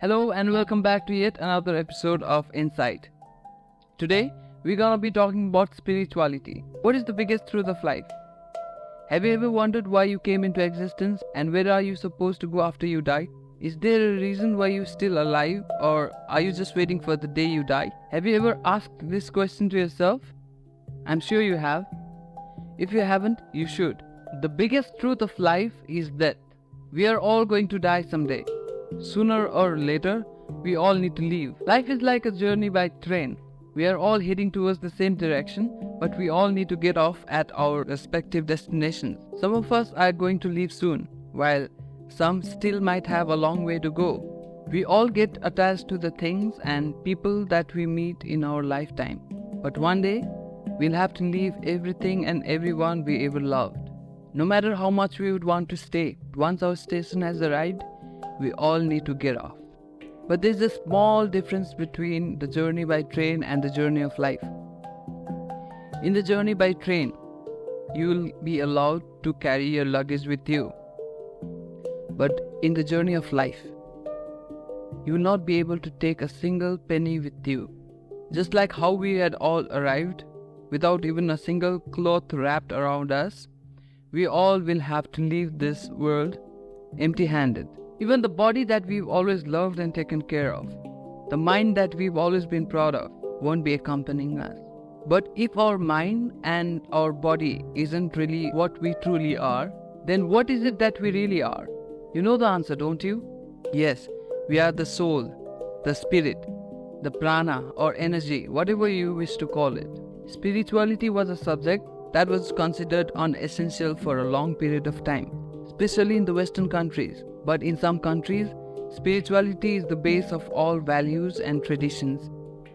Hello and welcome back to yet another episode of Insight. Today, we're gonna be talking about spirituality. What is the biggest truth of life? Have you ever wondered why you came into existence and where are you supposed to go after you die? Is there a reason why you're still alive, or are you just waiting for the day you die? Have you ever asked this question to yourself? I'm sure you have. If you haven't, you should. The biggest truth of life is that we are all going to die someday. Sooner or later, we all need to leave. Life is like a journey by train. We are all heading towards the same direction, but we all need to get off at our respective destinations. Some of us are going to leave soon, while some still might have a long way to go. We all get attached to the things and people that we meet in our lifetime. But one day, we'll have to leave everything and everyone we ever loved. No matter how much we would want to stay, once our station has arrived, we all need to get off. But there's a small difference between the journey by train and the journey of life. In the journey by train, you'll be allowed to carry your luggage with you. But in the journey of life, you will not be able to take a single penny with you. Just like how we had all arrived, without even a single cloth wrapped around us, we all will have to leave this world empty-handed. Even the body that we've always loved and taken care of, the mind that we've always been proud of, won't be accompanying us. But if our mind and our body isn't really what we truly are, then what is it that we really are? You know the answer, don't you? Yes, we are the soul, the spirit, the prana or energy, whatever you wish to call it. Spirituality was a subject that was considered unessential for a long period of time, especially in the Western countries. But in some countries, spirituality is the base of all values and traditions.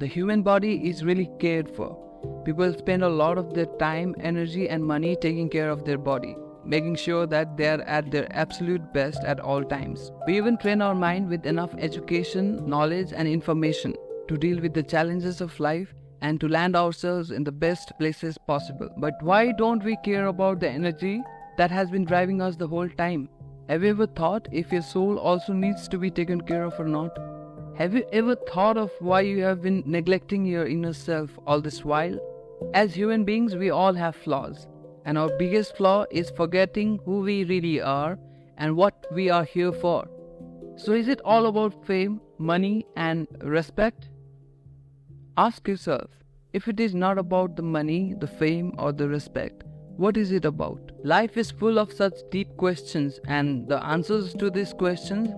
The human body is really cared for. People spend a lot of their time, energy and money taking care of their body, making sure that they are at their absolute best at all times. We even train our mind with enough education, knowledge and information to deal with the challenges of life and to land ourselves in the best places possible. But why don't we care about the energy that has been driving us the whole time? Have you ever thought if your soul also needs to be taken care of or not? Have you ever thought of why you have been neglecting your inner self all this while? As human beings, we all have flaws. And our biggest flaw is forgetting who we really are and what we are here for. So is it all about fame, money and respect? Ask yourself, if it is not about the money, the fame or the respect, what is it about? Life is full of such deep questions, and the answers to these questions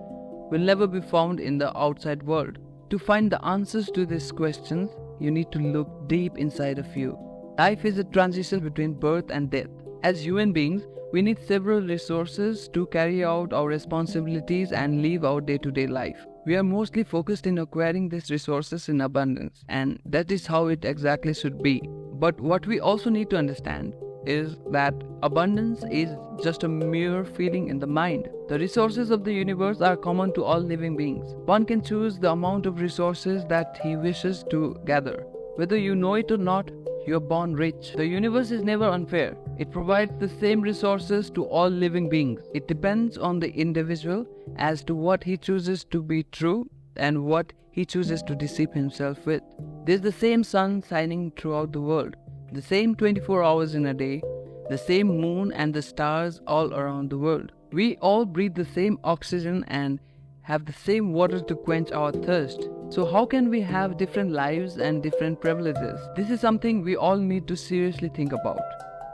will never be found in the outside world. To find the answers to these questions, you need to look deep inside of you. Life is a transition between birth and death. As human beings, we need several resources to carry out our responsibilities and live our day-to-day life. We are mostly focused in acquiring these resources in abundance, and that is how it exactly should be. But what we also need to understand is that abundance is just a mere feeling in the mind. The resources of the universe are common to all living beings. One can choose the amount of resources that he wishes to gather. Whether you know it or not, you are born rich. The universe is never unfair. It provides the same resources to all living beings. It depends on the individual as to what he chooses to be true and what he chooses to deceive himself with. There's the same sun shining throughout the world, the same 24 hours in a day, the same moon and the stars all around the world. We all breathe the same oxygen and have the same water to quench our thirst. So how can we have different lives and different privileges? This is something we all need to seriously think about.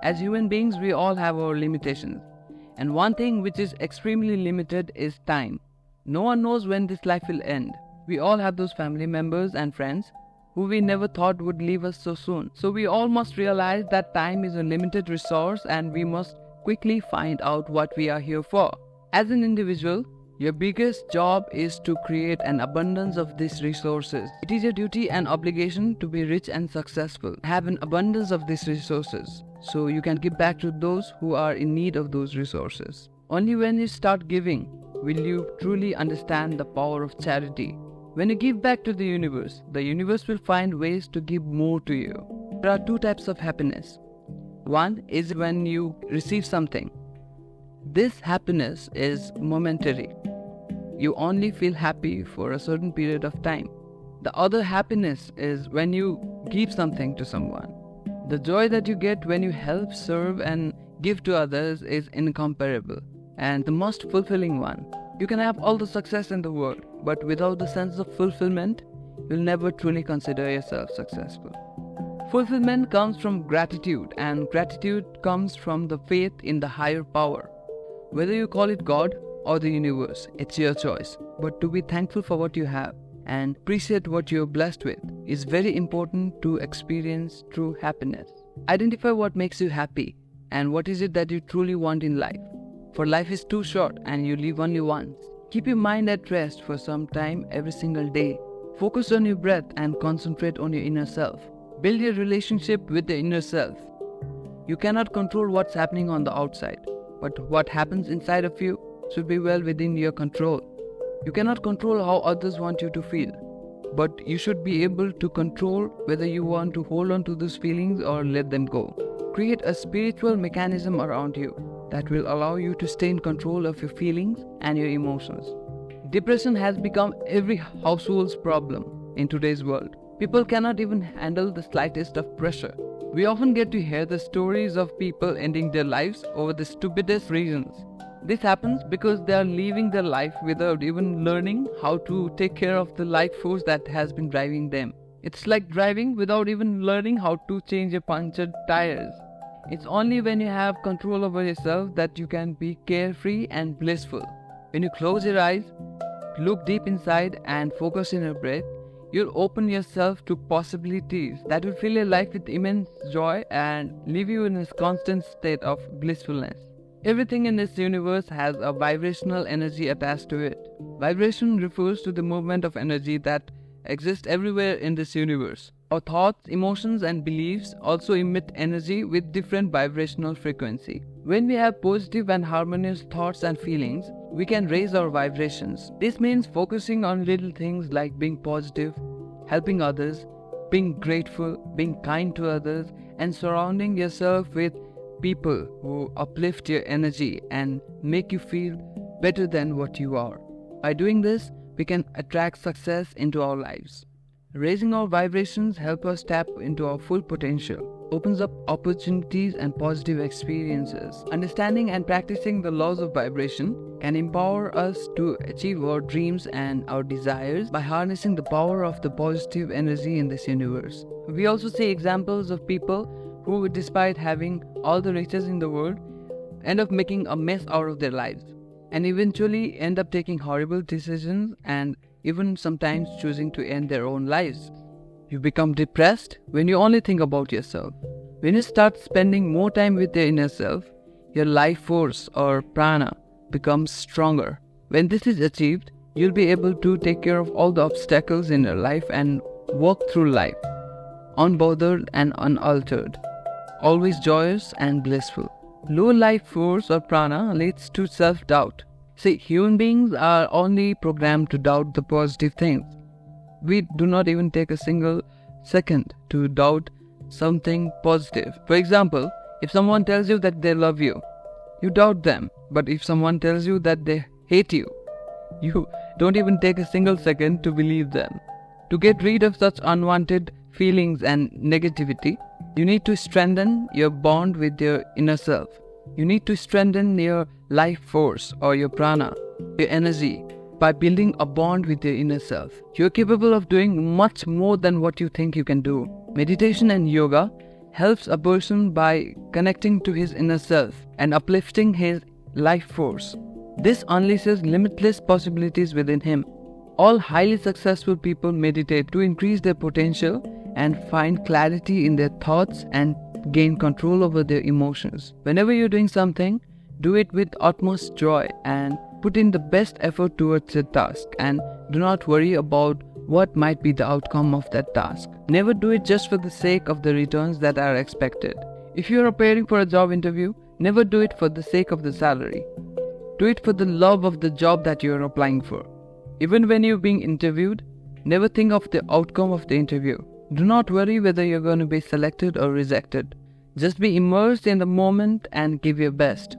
As human beings, we all have our limitations. And one thing which is extremely limited is time. No one knows when this life will end. We all have those family members and friends who we never thought would leave us so soon. So we all must realize that time is a limited resource and we must quickly find out what we are here for. As an individual, your biggest job is to create an abundance of these resources. It is your duty and obligation to be rich and successful. Have an abundance of these resources so you can give back to those who are in need of those resources. Only when you start giving will you truly understand the power of charity. When you give back to the universe will find ways to give more to you. There are two types of happiness. One is when you receive something. This happiness is momentary. you only feel happy for a certain period of time. The other happiness is when you give something to someone. The joy that you get when you help, serve, and give to others is incomparable and the most fulfilling one. You can have all the success in the world, but without the sense of fulfillment, you'll never truly consider yourself successful. Fulfillment comes from gratitude, and gratitude comes from the faith in the higher power. Whether you call it God or the universe, it's your choice. But to be thankful for what you have and appreciate what you're blessed with is very important to experience true happiness. Identify what makes you happy and what is it that you truly want in life. For life is too short and you live only once. Keep your mind at rest for some time every single day. Focus on your breath and concentrate on your inner self. Build your relationship with the inner self. You cannot control what's happening on the outside, but what happens inside of you should be well within your control. You cannot control how others want you to feel, but you should be able to control whether you want to hold on to those feelings or let them go. Create a spiritual mechanism around you that will allow you to stay in control of your feelings and your emotions. Depression has become every household's problem in today's world. People cannot even handle the slightest of pressure. We often get to hear the stories of people ending their lives over the stupidest reasons. This happens because they are living their life without even learning how to take care of the life force that has been driving them. It's like driving without even learning how to change your punctured tires. It's only when you have control over yourself that you can be carefree and blissful. When you close your eyes, look deep inside and focus on your breath, you'll open yourself to possibilities that will fill your life with immense joy and leave you in a constant state of blissfulness. Everything in this universe has a vibrational energy attached to it. Vibration refers to the movement of energy that exists everywhere in this universe. Our thoughts, emotions, and beliefs also emit energy with different vibrational frequency. When we have positive and harmonious thoughts and feelings, we can raise our vibrations. This means focusing on little things like being positive, helping others, being grateful, being kind to others, and surrounding yourself with people who uplift your energy and make you feel better than what you are. By doing this, we can attract success into our lives. Raising our vibrations help us tap into our full potential, opens up opportunities and positive experiences. Understanding and practicing the laws of vibration can empower us to achieve our dreams and our desires by harnessing the power of the positive energy in this universe. We also see examples of people who, despite having all the riches in the world, end up making a mess out of their lives and eventually end up taking horrible decisions and even sometimes choosing to end their own lives. You become depressed when you only think about yourself. When you start spending more time with your inner self, your life force or prana becomes stronger. When this is achieved, you'll be able to take care of all the obstacles in your life and walk through life, unbothered and unaltered, always joyous and blissful. Low life force or prana leads to self-doubt. See, human beings are only programmed to doubt the positive things. We do not even take a single second to doubt something positive. For example, if someone tells you that they love you, you doubt them. But if someone tells you that they hate you, you don't even take a single second to believe them. To get rid of such unwanted feelings and negativity, you need to strengthen your bond with your inner self. You need to strengthen your life force or your prana, your energy, by building a bond with your inner self. You're capable of doing much more than what you think you can do. Meditation and yoga helps a person by connecting to his inner self and uplifting his life force. This unleashes limitless possibilities within him. All highly successful people meditate to increase their potential and find clarity in their thoughts and gain control over their emotions. Whenever you're doing something, do it with utmost joy and put in the best effort towards the task, and do not worry about what might be the outcome of that task. Never do it just for the sake of the returns that are expected. If you are preparing for a job interview, never do it for the sake of the salary. Do it for the love of the job that you are applying for. Even when you're being interviewed, never think of the outcome of the interview. Do not worry whether you're going to be selected or rejected. Just be immersed in the moment and give your best.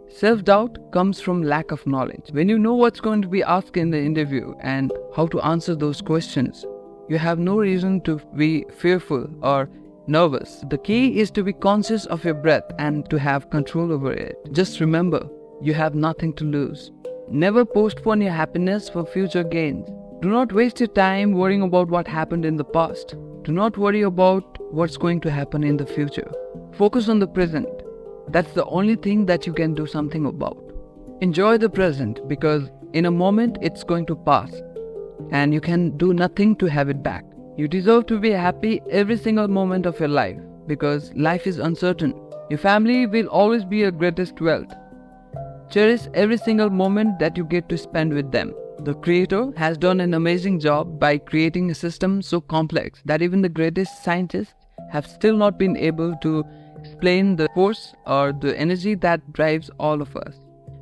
Self-doubt comes from lack of knowledge. When you know what's going to be asked in the interview and how to answer those questions, you have no reason to be fearful or nervous. The key is to be conscious of your breath and to have control over it. Just remember, you have nothing to lose. Never postpone your happiness for future gains. Do not waste your time worrying about what happened in the past. Do not worry about what's going to happen in the future. Focus on the present. That's the only thing that you can do something about. Enjoy the present because in a moment it's going to pass and you can do nothing to have it back. You deserve to be happy every single moment of your life because life is uncertain. Your family will always be your greatest wealth. Cherish every single moment that you get to spend with them. The creator has done an amazing job by creating a system so complex that even the greatest scientists have still not been able to explain the force or the energy that drives all of us.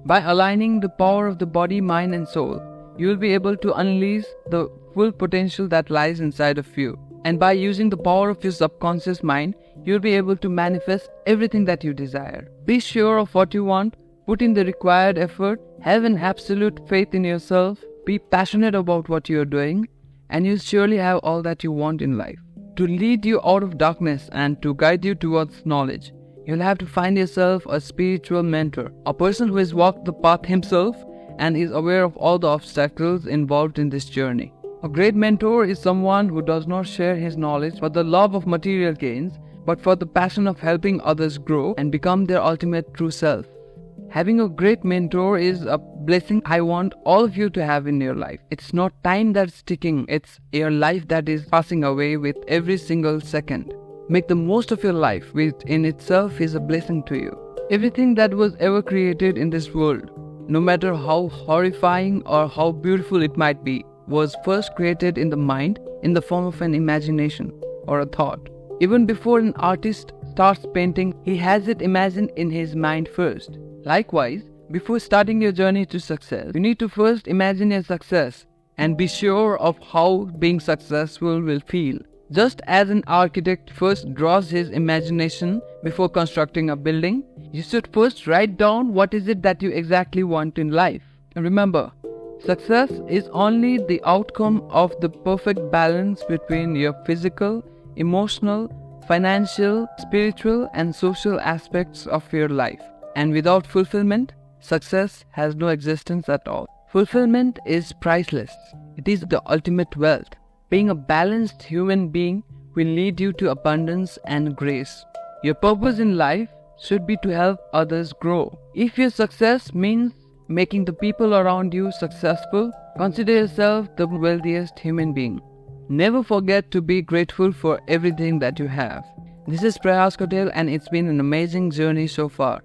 By aligning the power of the body, mind and soul, you will be able to unleash the full potential that lies inside of you. And by using the power of your subconscious mind, you will be able to manifest everything that you desire. Be sure of what you want. Put in the required effort, have an absolute faith in yourself, be passionate about what you are doing, and you'll surely have all that you want in life. To lead you out of darkness and to guide you towards knowledge, you'll have to find yourself a spiritual mentor, a person who has walked the path himself and is aware of all the obstacles involved in this journey. A great mentor is someone who does not share his knowledge for the love of material gains, but for the passion of helping others grow and become their ultimate true self. Having a great mentor is a blessing I want all of you to have in your life. It's not time that's ticking, it's your life that is passing away with every single second. Make the most of your life, which in itself is a blessing to you. Everything that was ever created in this world, no matter how horrifying or how beautiful it might be, was first created in the mind in the form of an imagination or a thought. Even before an artist starts painting, he has it imagined in his mind first. Likewise, before starting your journey to success, you need to first imagine your success and be sure of how being successful will feel. Just as an architect first draws his imagination before constructing a building, you should first write down what is it that you exactly want in life. And remember, success is only the outcome of the perfect balance between your physical, emotional, financial, spiritual, and social aspects of your life. And without fulfillment, success has no existence at all. Fulfillment is priceless. It is the ultimate wealth. Being a balanced human being will lead you to abundance and grace. Your purpose in life should be to help others grow. If your success means making the people around you successful, consider yourself the wealthiest human being. Never forget to be grateful for everything that you have. This is Prayash Kattel and it's been an amazing journey so far.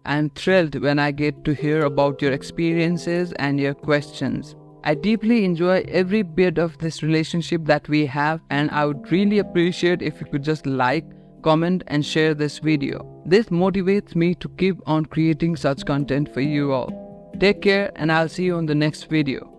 I'm thrilled when I get to hear about your experiences and your questions. I deeply enjoy every bit of this relationship that we have, and I would really appreciate if you could just like, comment and share this video. This motivates me to keep on creating such content for you all. Take care and I'll see you on the next video.